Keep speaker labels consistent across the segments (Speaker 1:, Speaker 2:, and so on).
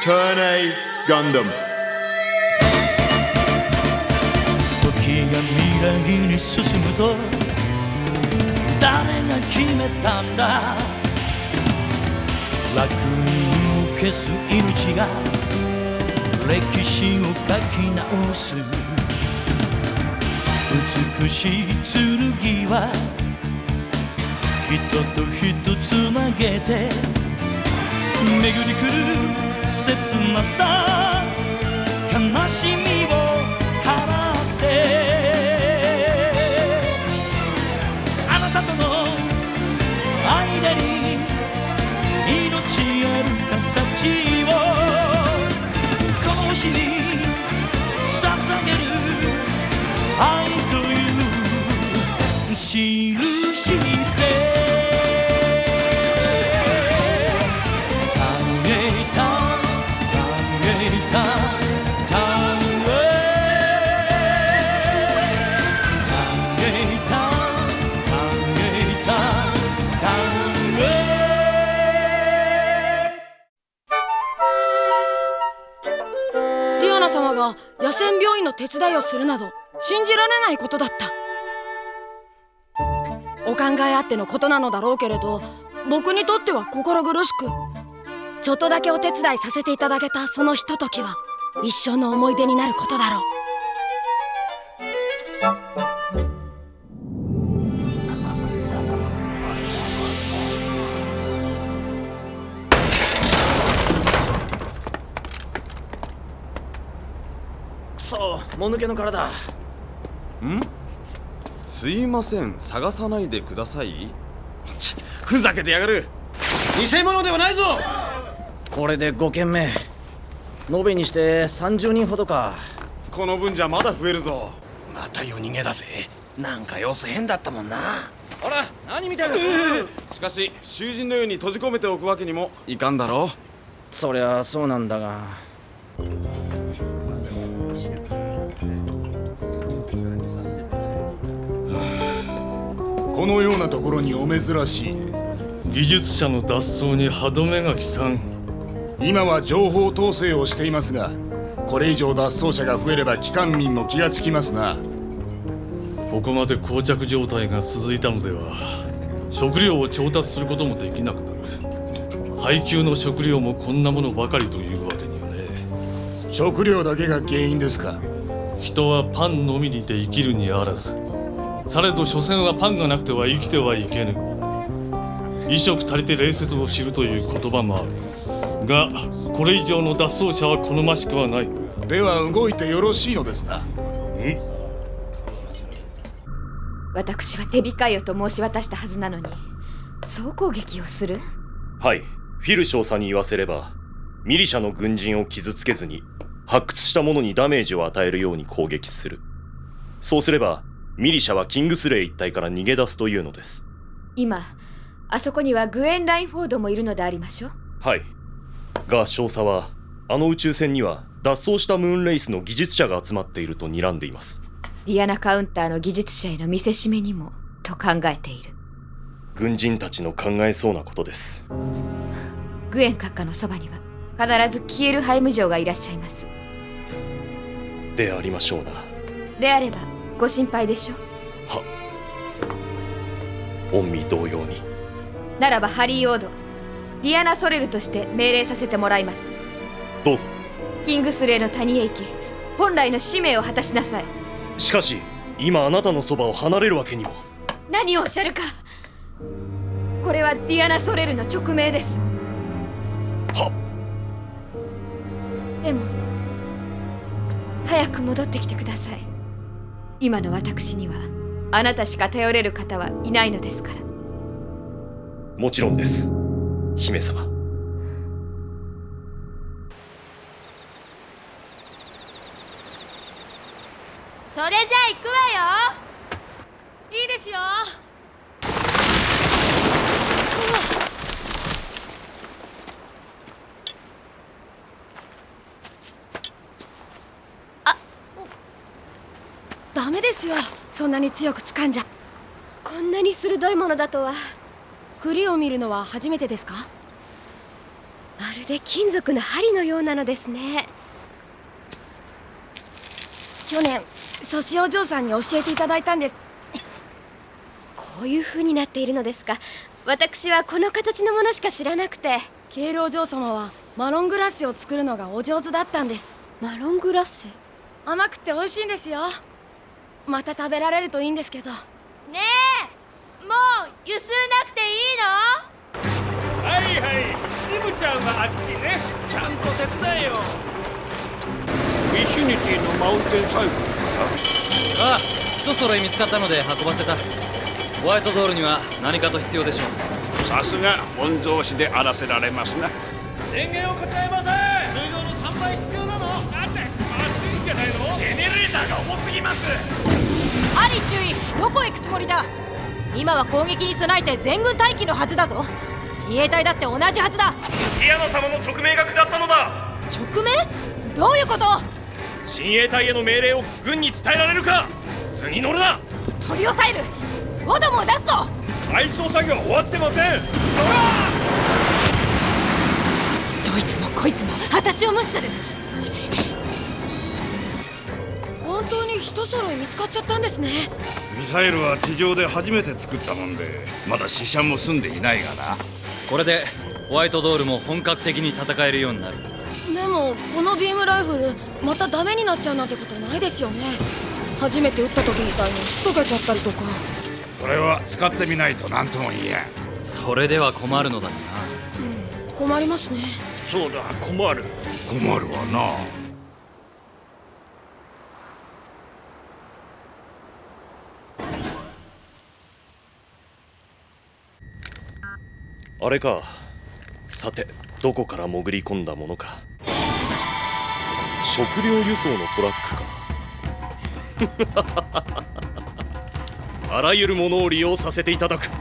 Speaker 1: Turn A Gundam。
Speaker 2: 時が未来に進むと誰が決めたんだ。楽園を消す命が歴史を書き直す。美しい剣は人と人つなげて巡り来る切なさ悲しみを払ってあなたとの間に命ある形をこの星に捧げる愛という印で
Speaker 3: ディアナ様が野戦病院の手伝いをするなど信じられないことだった。お考えあってのことなのだろうけれど、僕にとっては心苦しく、ちょっとだけお手伝いさせていただけたそのひとときは一生の思い出になることだろう。
Speaker 4: くそ、もぬけの体。
Speaker 1: ん？すいません、探さないでください。ふざけてやがる。
Speaker 4: 偽物ではないぞ。これで5件目。延べにして30人ほどか。
Speaker 1: この分じゃまだ増えるぞ。
Speaker 5: また夜逃げだぜ。なんか様子変だったもんな。
Speaker 4: ほら、何見てる。
Speaker 1: しかし囚人のように閉じ込めておくわけにもいかんだろう。
Speaker 4: そりゃそうなんだが。
Speaker 6: このようなところにお珍しい。
Speaker 2: 技術者の脱走に歯止めが効かん。
Speaker 6: 今は情報統制をしていますが、これ以上脱走者が増えれば帰還民も気がつきますな。
Speaker 2: ここまで膠着状態が続いたのでは食料を調達することもできなくなる。配給の食料もこんなものばかりというわけにはね。
Speaker 6: 食料だけが原因ですか。
Speaker 2: 人はパンのみにて生きるにあらず、されど所詮はパンがなくては生きてはいけぬ。衣食足りて礼節を知るという言葉もあるが、これ以上の脱走者は好ましくはない。
Speaker 6: では動いてよろしいのですな。
Speaker 7: 私は手控えよと申し渡したはずなのに、総攻撃をする？
Speaker 8: はい、フィル少佐に言わせれば、ミリシャの軍人を傷つけずに発掘したものにダメージを与えるように攻撃する。そうすればミリシャはキングスレイ一帯から逃げ出すというのです。
Speaker 7: 今あそこにはグエン・ラインフォードもいるのでありましょう。
Speaker 8: はい。が少佐はあの宇宙船には脱走したムーンレイスの技術者が集まっていると睨んでいます。
Speaker 7: ディアナカウンターの技術者への見せしめにもと考えている。
Speaker 8: 軍人たちの考えそうなことです。
Speaker 7: グエン閣下のそばには必ずキエルハイム嬢がいらっしゃいます。
Speaker 8: でありましょうな。
Speaker 7: であればご心配でしょう。
Speaker 8: は、御身同様に。
Speaker 7: ならばハリー・オード、ディアナ・ソレルとして命令させてもらいます。
Speaker 8: どうぞ。
Speaker 7: キングスレイの谷へ行き、本来の使命を果たしなさい。
Speaker 8: しかし今あなたのそばを離れるわけにも。
Speaker 7: 何をおっしゃるか。これはディアナ・ソレルの勅命です。
Speaker 8: は
Speaker 7: でも早く戻ってきてください。今の私にはあなたしか頼れる方はいないのですから。
Speaker 8: もちろんです、姫様。
Speaker 3: それじゃあ行くわよ。いいですよ。ダメですよ、そんなに強く掴んじゃ。
Speaker 7: こんなに鋭いものだとは。
Speaker 3: 栗を見るのは初めてですか？
Speaker 7: まるで金属の針のようなのですね。
Speaker 3: 去年ソシお嬢さんに教えていただいたんです。
Speaker 7: こういう風になっているのですか。私はこの形のものしか知らなくて。
Speaker 3: ケールお嬢様はマロングラッセを作るのがお上手だったんです。
Speaker 7: マロングラッセ。
Speaker 3: 甘くて美味しいんですよ。また食べられるといいんですけど。
Speaker 9: ねえ、もうゆすなくていいの？
Speaker 10: はいはい、リムちゃんはあっちね。
Speaker 5: ちゃんと手伝えよ。
Speaker 10: インフィニティのマウンテンサイクルか。
Speaker 11: ああ、一揃い見つかったので運ばせた。ホワイトドールには何かと必要でしょう。
Speaker 10: さすが御曹司であらせられますな。
Speaker 5: 電源をこちらへませ。通常の3倍必要なの。
Speaker 10: だって熱いんじゃないの？
Speaker 5: ジェネレーターが重すぎます。
Speaker 9: アリ注意、どこへ行くつもりだ？今は攻撃に備えて全軍待機のはずだぞ。親衛隊だって同じはずだ。
Speaker 8: ディアナ様の直命が下ったのだ。
Speaker 9: 直命？どういうこと？
Speaker 8: 親衛隊への命令を軍に伝えられるか。図に乗るな。
Speaker 9: 取り押さえる。オドムを出すぞ。
Speaker 5: 改装作業終わってません。
Speaker 9: どいつもこいつも私を無視する。
Speaker 3: 本当に一揃い見つかっちゃったんですね。
Speaker 6: ミサイルは地上で初めて作ったもんで、まだ死者も済んでいないがな。
Speaker 11: これでホワイトドールも本格的に戦えるようになる。
Speaker 3: でもこのビームライフルまたダメになっちゃうなんてことないですよね。初めて撃った時みたいに溶けちゃったりとか。
Speaker 6: それは使ってみないと何とも言えん。
Speaker 11: それでは困るのだな。
Speaker 3: 困りますね。
Speaker 10: そうだ、困る。
Speaker 6: 困るわな。
Speaker 8: あれか。さて、どこから潜り込んだものか。食料輸送のトラックか。あらゆるものを利用させていただく。
Speaker 7: ほ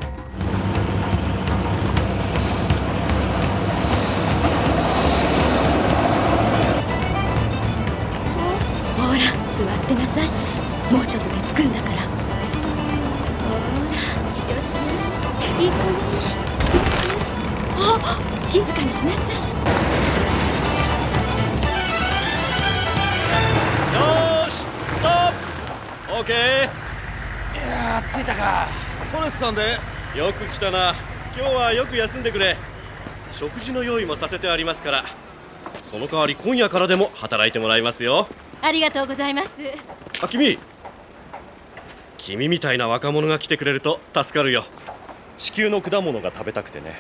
Speaker 7: ら座ってなさい。もうちょっとで着くんだから。ほら、よしよし、いい子ね。よしよし。あ、静かにしなさい。
Speaker 5: よーし、ストップ。オーケー。いやー、着いたか。
Speaker 1: フォレスさんで。
Speaker 5: よく来たな。今日はよく休んでくれ。食事の用意もさせてありますから。その代わり今夜からでも働いてもらいますよ。
Speaker 9: ありがとうございます。
Speaker 5: あ、君みたいな若者が来てくれると助かるよ。
Speaker 8: 地球の果物が食べたくてね。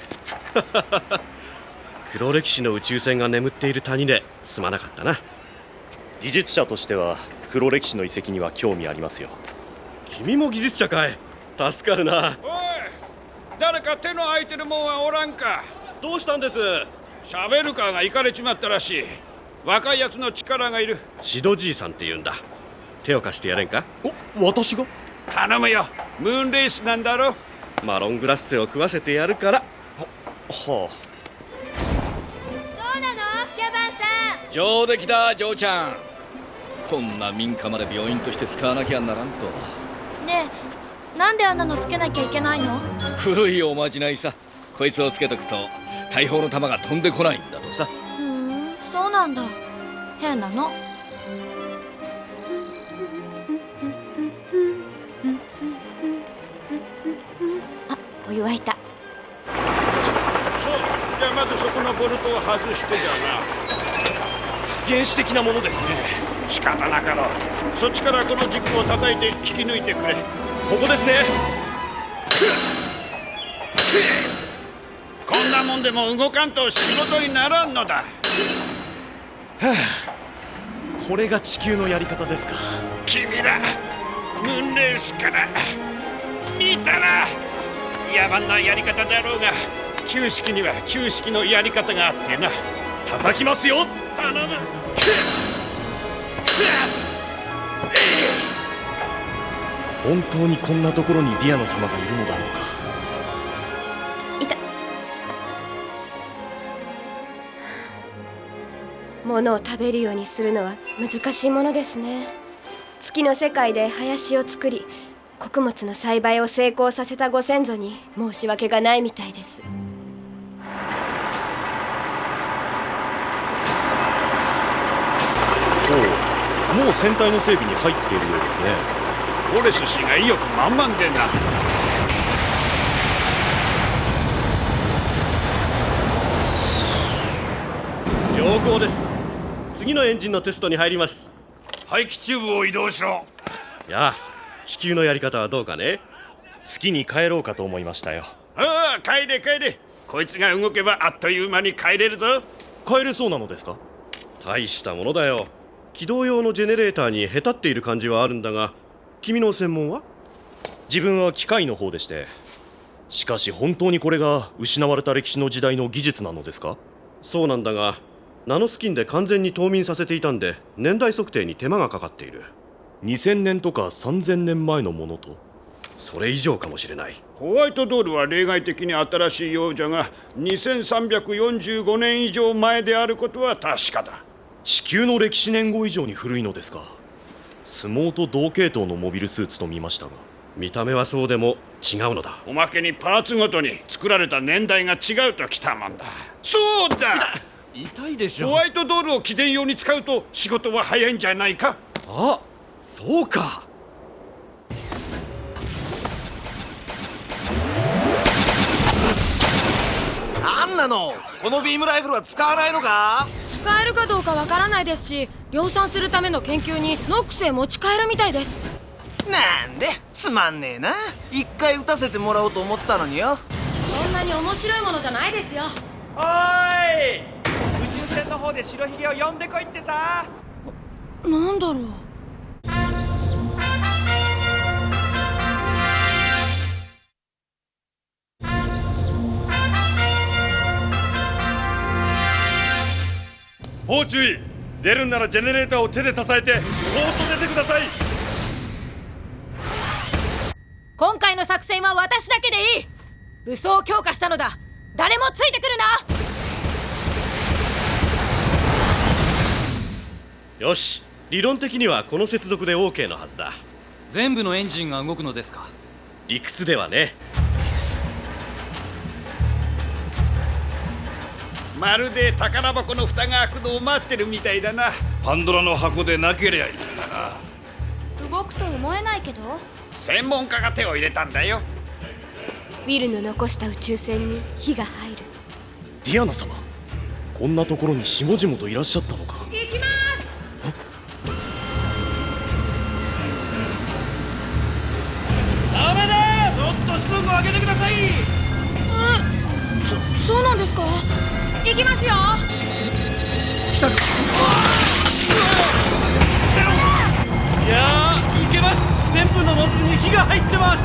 Speaker 5: 黒歴史の宇宙船が眠っている谷ですまなかったな。
Speaker 8: 技術者としては黒歴史の遺跡には興味ありますよ。
Speaker 5: 君も技術者かい。助かるな。
Speaker 10: おい、誰か手の空いてるもんはおらんか。
Speaker 5: どうしたんです？
Speaker 10: シャベルカーが行かれちまったらしい。若いやつの力がいる。
Speaker 5: シドじいさんって言うんだ。手を貸してやれんか？
Speaker 8: お、私が？
Speaker 10: 頼むよ、ムーンレースなんだろ。
Speaker 5: マロングラッセを食わせてやるから。
Speaker 8: はあ。
Speaker 9: どうなの、キャバンさん？
Speaker 12: 上出来だ、ジョーちゃん。こんな民家まで病院として使わなきゃならんと。
Speaker 9: ねえ、なんであんなのつけなきゃいけないの？
Speaker 12: 古いおまじないさ。こいつをつけとくと大砲の弾が飛んでこないんだとさ。
Speaker 9: そうなんだ。変なの。
Speaker 7: あ、お湯沸いた。
Speaker 10: そう、じゃあまずそこのボルトを外してじゃな。
Speaker 8: 原始的なものですね。
Speaker 10: 仕方なかろう。そっちからこの軸を叩いて引き抜いてくれ。
Speaker 8: ここですね。
Speaker 10: こんなもんでも動かんと仕事にならんのだ。
Speaker 8: これが地球のやり方ですか。
Speaker 10: 君らムーンレースから見たら野蛮なやり方だろうが、旧式には旧式のやり方があってな。
Speaker 8: 叩きますよ。
Speaker 10: 頼む。
Speaker 8: 本当にこんなところにディアノ様がいるのだろうか。
Speaker 7: いた。物を食べるようにするのは難しいものですね。月の世界で林を作り、穀物の栽培を成功させたご先祖に申し訳がないみたいです。
Speaker 8: もう船体の整備に入っているようですね。
Speaker 10: ウォレス氏が意欲満々でな。
Speaker 5: 良好です。次のエンジンのテストに入ります。
Speaker 10: 排気チューブを移動しろ。
Speaker 5: やあ、地球のやり方はどうかね。
Speaker 8: 月に帰ろうかと思いましたよ。
Speaker 10: ああ、帰れ帰れ。こいつが動けばあっという間に帰れるぞ。
Speaker 8: 帰れそうなのですか？
Speaker 5: 大したものだよ。起動用のジェネレーターにへたっている感じはあるんだが、君の専門は？
Speaker 8: 自分は機械の方でして。しかし本当にこれが失われた歴史の時代の技術なのですか？
Speaker 5: そうなんだが、ナノスキンで完全に冬眠させていたんで、年代測定に手間がかかっている。
Speaker 8: 2000年とか3000年前のものと？
Speaker 5: それ以上かもしれない。
Speaker 10: ホワイトドールは例外的に新しいようじゃが、2345年以上前であることは確かだ。
Speaker 8: 地球の歴史年号以上に古いのですか？相撲と同系統のモビルスーツと見ましたが。
Speaker 5: 見た目はそうでも違うのだ。
Speaker 10: おまけにパーツごとに作られた年代が違うときたもんだ。そうだ、
Speaker 5: 痛いでしょ。
Speaker 10: ホワイトドールを起電用に使うと仕事は早いんじゃないか。
Speaker 5: あ、そうか。
Speaker 13: なんなの、このビームライフルは使わないのか？
Speaker 3: 使えるかどうかわからないですし、量産するための研究にノックスへ持ち帰るみたいです。
Speaker 13: なんでつまんねえな。一回撃たせてもらおうと思ったのによ。
Speaker 3: そんなに面白いものじゃないですよ。
Speaker 14: おーい、宇宙船の方で白ひげを呼んでこいってさ。
Speaker 3: なんだろう。
Speaker 10: もう注意。出るんならジェネレーターを手で支えてそーっと出てください。
Speaker 9: 今回の作戦は私だけでいい。武装を強化したのだ。誰もついてくる
Speaker 5: な。よし、理論的にはこの接続で OK のはずだ。
Speaker 11: 全部のエンジンが動くのですか？
Speaker 5: 理屈ではね。
Speaker 10: まるで宝箱の蓋が開くのを待ってるみたいだな。パンドラの箱でなけりゃいいんだな。
Speaker 9: 動くと思えないけど。
Speaker 10: 専門家が手を入れたんだよ。
Speaker 7: ウィルの残した宇宙船に火が入る。
Speaker 8: ディアナ様、こんなところに下々といらっしゃったのか。
Speaker 3: 行きます。
Speaker 14: ダメだ、ちょっと出力を上げてください。
Speaker 3: そうなんですか？行きますよ。
Speaker 14: 来たか。いやー、いけます。旋風のノズルに火が入ってます。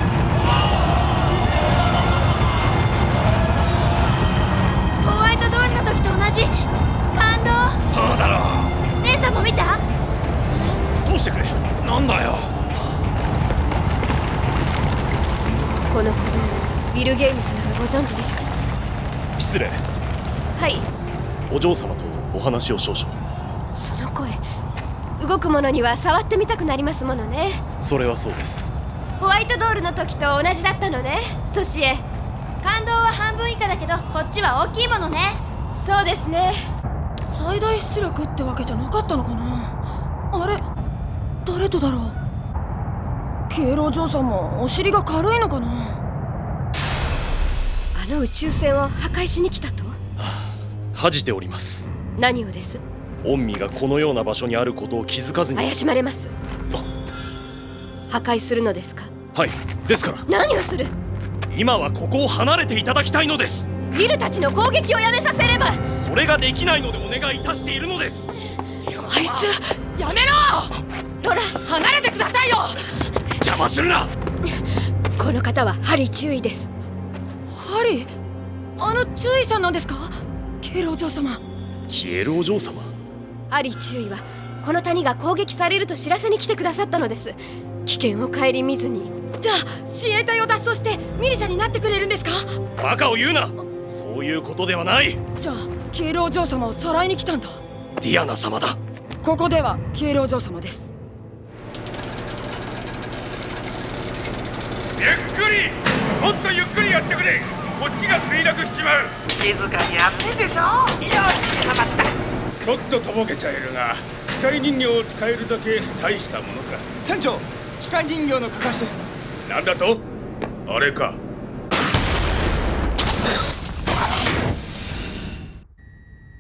Speaker 9: ホワイトドールの時と同じ感動。
Speaker 10: そうだろう。
Speaker 9: 姉さんも見た？
Speaker 10: 通してくれ。なんだよ。
Speaker 7: この鼓動をウィル・ゲイム様がご存知でした。
Speaker 8: 失礼。
Speaker 7: はい。
Speaker 8: お嬢様とお話を少々。
Speaker 7: その声、動くものには触ってみたくなりますものね。
Speaker 8: それはそうです。
Speaker 7: ホワイトドールの時と同じだったのね、ソシエ。
Speaker 9: 感動は半分以下だけど、こっちは大きいものね。
Speaker 7: そうですね。
Speaker 3: 最大出力ってわけじゃなかったのかな。あれ、誰とだろう。ケイロお嬢さんもお尻が軽いのかな。
Speaker 7: あの宇宙船を破壊しに来たと？
Speaker 8: 恥じております。
Speaker 7: 何をです？
Speaker 8: 御身がこのような場所にあることを気づかずに。
Speaker 7: 怪しまれます。破壊するのですか？
Speaker 8: はい、ですから
Speaker 7: 何をする？
Speaker 8: 今はここを離れていただきたいのです。
Speaker 7: ウィルたちの攻撃をやめさせれば。
Speaker 8: それができないのでお願いいたしているのです。
Speaker 3: あいつ、やめろ。
Speaker 7: ロラ、
Speaker 3: 離れてくださいよ。
Speaker 8: 邪魔するな。
Speaker 7: この方はハリー注意です。
Speaker 3: ハリー、あの注意さんなんですか？ケイロお嬢様。
Speaker 8: 消えるお嬢様。
Speaker 7: ハリー注意はこの谷が攻撃されると知らせに来てくださったのです。危険を顧みずに。
Speaker 3: じゃあ親衛隊を脱走してミリシャになってくれるんですか？
Speaker 8: バカを言うな。そういうことではない。
Speaker 3: じゃあケイロお嬢様をさらいに来たんだ。
Speaker 8: ディアナ様だ。
Speaker 3: ここではケイロお嬢様です。
Speaker 10: ゆっくり、もっとゆっくりやってくれ。こっちが墜落しちまう。
Speaker 13: 静かにやってでしょ。よし、はまった。
Speaker 10: ちょっととぼけちゃいるが、械人形を使えるだけ大したものか。
Speaker 6: 船長、機械人形のかかしです。
Speaker 10: なんだと？あれか。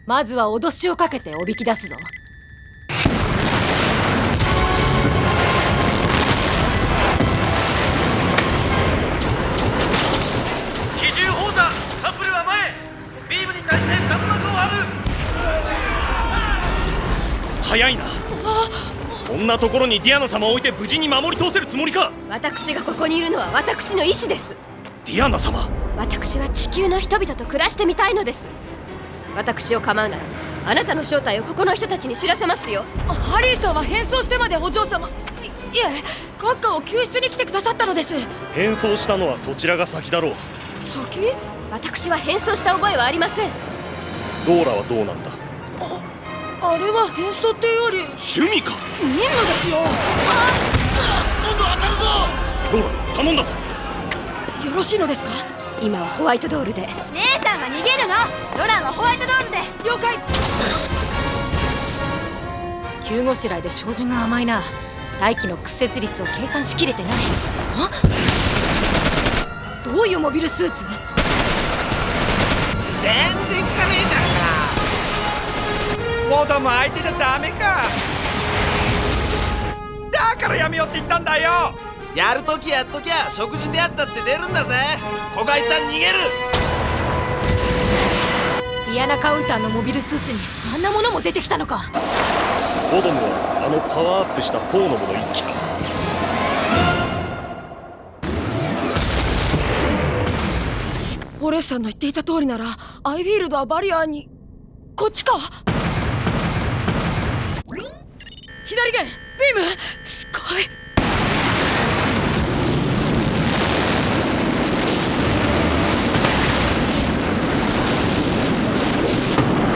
Speaker 9: まずは脅しをかけておびき出すぞ。
Speaker 2: 機銃砲弾、カップルは前。ビームに対して弾幕を張る。
Speaker 8: 早いな。こんなところにディアナ様を置いて無事に守り通せるつもりか。
Speaker 7: 私がここにいるのは私の意志です。
Speaker 8: ディアナ様、
Speaker 7: 私は地球の人々と暮らしてみたいのです。私を構うならあなたの正体をここの人たちに知らせますよ。
Speaker 3: ハリーさんは変装してまでお嬢様いえ閣下を救出に来てくださったのです。
Speaker 8: 変装したのはそちらが先だろう。
Speaker 3: 先？
Speaker 7: 私は変装した覚えはありません。
Speaker 8: ドーラはどうなんだ。
Speaker 3: あれは変装っていうより
Speaker 8: 趣味か。
Speaker 3: 任務ですよ。
Speaker 2: 今度当たるぞ。
Speaker 8: ローラ、頼んだぞ。
Speaker 3: よろしいのですか？
Speaker 7: 今はホワイトドールで。
Speaker 9: 姉さんは逃げるの。ロランはホワイトドールで。
Speaker 3: 了解。
Speaker 9: 急ごしらえで照準が甘いな。大気の屈折率を計算しきれてない。どういうモビルスーツ？
Speaker 13: 全然効かねえじゃんか。
Speaker 14: ボトム相手じゃダメか。だからやめようって言ったんだよ。
Speaker 13: やるときやっときゃ食事手当だって出るんだぜ。子が一旦逃げる。
Speaker 9: ディアナカウンターのモビルスーツにあんなものも出てきたのか。
Speaker 8: ボドムはあのパワーアップした4のもの一機か。
Speaker 3: フォレスさんの言っていた通りならアイフィールドはバリアにこっちか。左舷ビームすごい。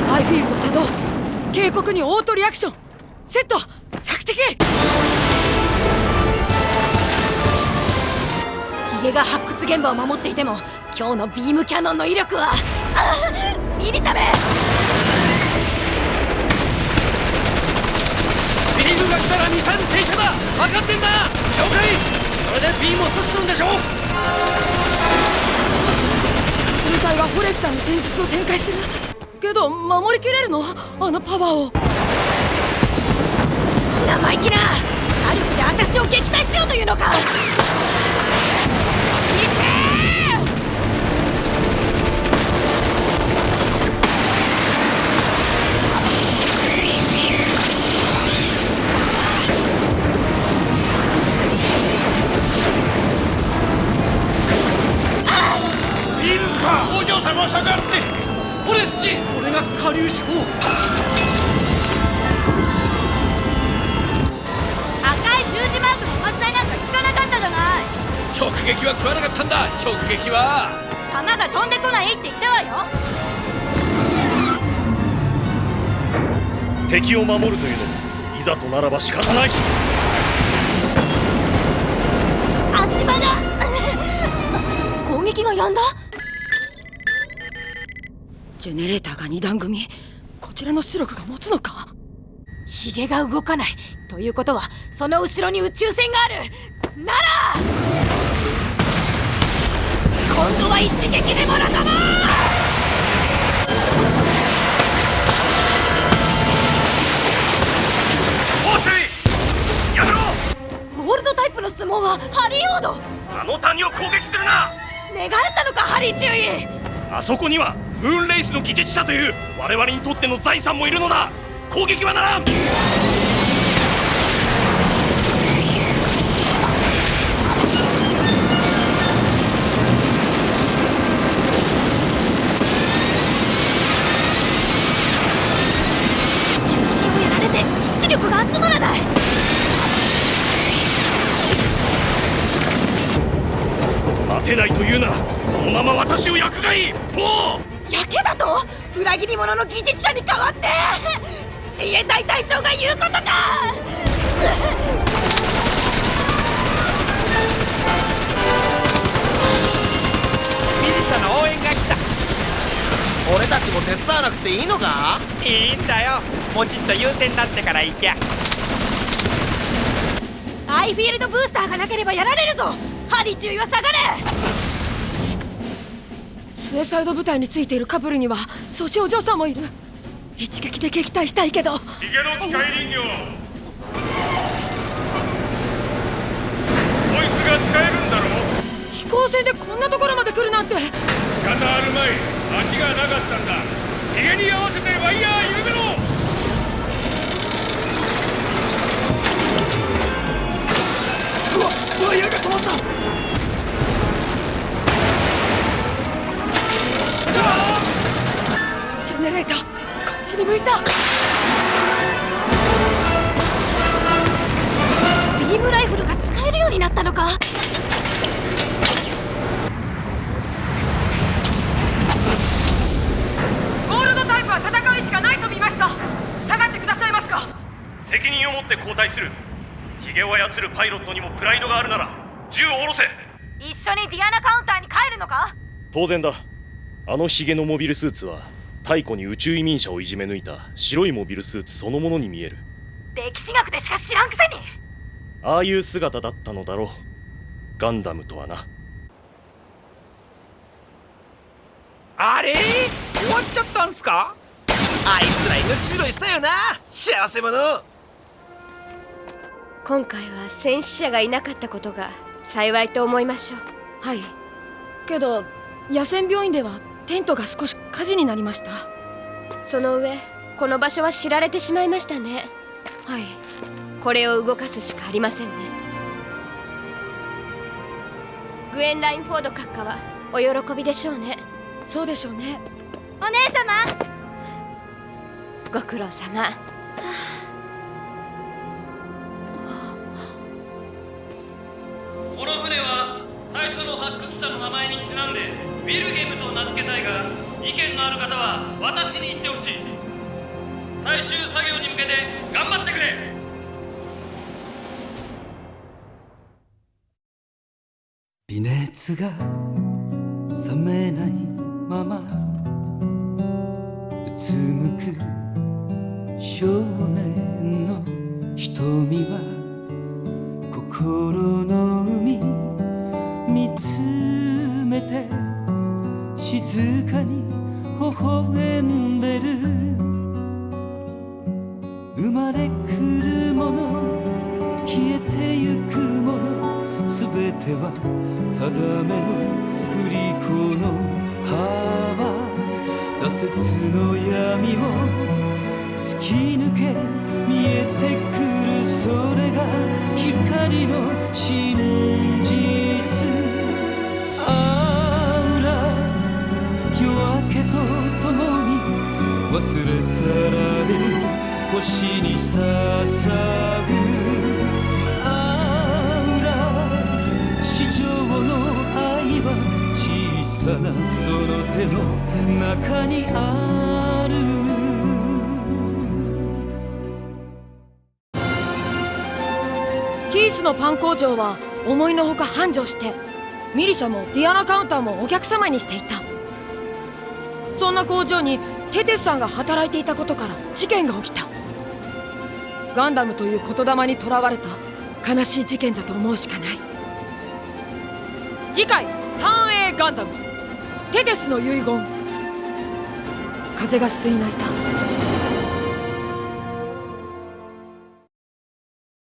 Speaker 3: アイフィールド作動。警告にオートリアクションセット。索敵。
Speaker 9: ヒゲが発掘現場を守っていても今日のビームキャノンの威力はミリシャメ。
Speaker 14: ビームが来たらミサイル戦車だ。分かってんだ。了解。それでビームを阻止するんでしょ。
Speaker 3: 部隊はフォレスさんの戦術を展開するけど守りきれるの？あのパワーを。
Speaker 9: 生意気な。火力で私を撃退しようというのか。
Speaker 14: ビームか。お嬢様下がって。
Speaker 2: フォレスチ、
Speaker 14: これが下粒子砲。
Speaker 9: 赤い十字マークの発災なんか聞かなかったじゃない。
Speaker 12: 直撃は食わなかったんだ。直撃は
Speaker 9: 弾が飛んでこないって言ったわよ。
Speaker 8: 敵を守るというのもいざとならば仕方ない。
Speaker 3: 足場が攻撃が止んだ。ジェネレーターが2段組。こちらの出力が持つのか。
Speaker 9: ヒゲが動かないということはその後ろに宇宙船があるなら今度は一撃でもらったな。
Speaker 2: 放水やめろ。
Speaker 9: ゴールドタイプの相撲はハリーオード。
Speaker 2: あの谷を攻撃するな。
Speaker 9: 寝返ったのかハリー注意。
Speaker 8: あそこにはムーンレイスの技術者という我々にとっての財産もいるのだ。攻撃はならん。
Speaker 3: 中心をやられて出力が集まらない。
Speaker 8: 待てないというならこのまま私を焼くがいい。ポー。
Speaker 9: やけだと裏切り者の技術者に代わって親衛隊隊長が言うことか。
Speaker 14: ミリシャの応援が来た。俺
Speaker 13: 俺たちも手伝わなくていいのか？
Speaker 15: いいんだよ、もちっと優勢になってから行きゃ。
Speaker 9: アイフィールドブースターがなければやられるぞ。ハリー注意は下がれ。
Speaker 3: スエサイド部隊についているカプルにはソシお嬢さんもいる。一撃で撃退したいけど。
Speaker 16: ヒゲの機械人形、こいつが使えるんだろ。
Speaker 3: 飛行船でこんなところまで来るなんて。
Speaker 16: 仕方あるまい、足がなかったんだ。ヒゲに合わせてワイヤー緩めろ。
Speaker 13: ワイヤーが止まった。
Speaker 3: ジェネレーターこっちに向いた。
Speaker 9: ビームライフルが使えるようになったのか。
Speaker 16: ゴールドタイプは戦う意思がないと見ました。下がってくださいますか。責任を持って交代する。ヒゲを操るパイロットにもプライドがあるなら銃を下ろせ。
Speaker 9: 一緒にディアナカウンターに帰るのか。
Speaker 8: 当然だ。あのヒゲのモビルスーツは太古に宇宙移民者をいじめ抜いた白いモビルスーツそのものに見える。
Speaker 9: 歴史学でしか知らんくせに。
Speaker 8: ああいう姿だったのだろう、ガンダムとはな。
Speaker 15: あれ終わっちゃったんすか。
Speaker 13: あいつら命拾いしたよな、幸せ者。
Speaker 7: 今回は戦死者がいなかったことが幸いと思いましょう。
Speaker 3: はい、けど野戦病院ではテントが少し火事になりました。
Speaker 7: その上この場所は知られてしまいましたね。
Speaker 3: はい、
Speaker 7: これを動かすしかありませんね。グエン・ラインフォード閣下はお喜びでしょうね。
Speaker 3: そうでしょうね。
Speaker 9: お姉様、
Speaker 7: ご苦労様。
Speaker 11: この船は最初の発掘者の名前にちなんでウィルゲムと名付けたいが、意見のある方は私に言ってほしい。最終作業に向けて頑張ってくれ。
Speaker 2: 微熱が冷めないままうつむく少年の瞳は心の海見つめて静かに微笑んでる。生まれ来るもの消えてゆくもの、すべては定めの振り子の幅、挫折の闇を突き抜け見えてくる、それが光の真実。あら夜明けとともに忘れ去られる星に捧ぐ。あら地上の愛は小さなその手の中にある。
Speaker 3: キースのパン工場は思いのほか繁盛して、ミリシャもディアナカウンターもお客様にしていた。そんな工場にテテスさんが働いていたことから事件が起きた。ガンダムという言霊にとらわれた悲しい事件だと思うしかない。次回ターン A ガンダムテテスの遺言。風がすすり泣いた。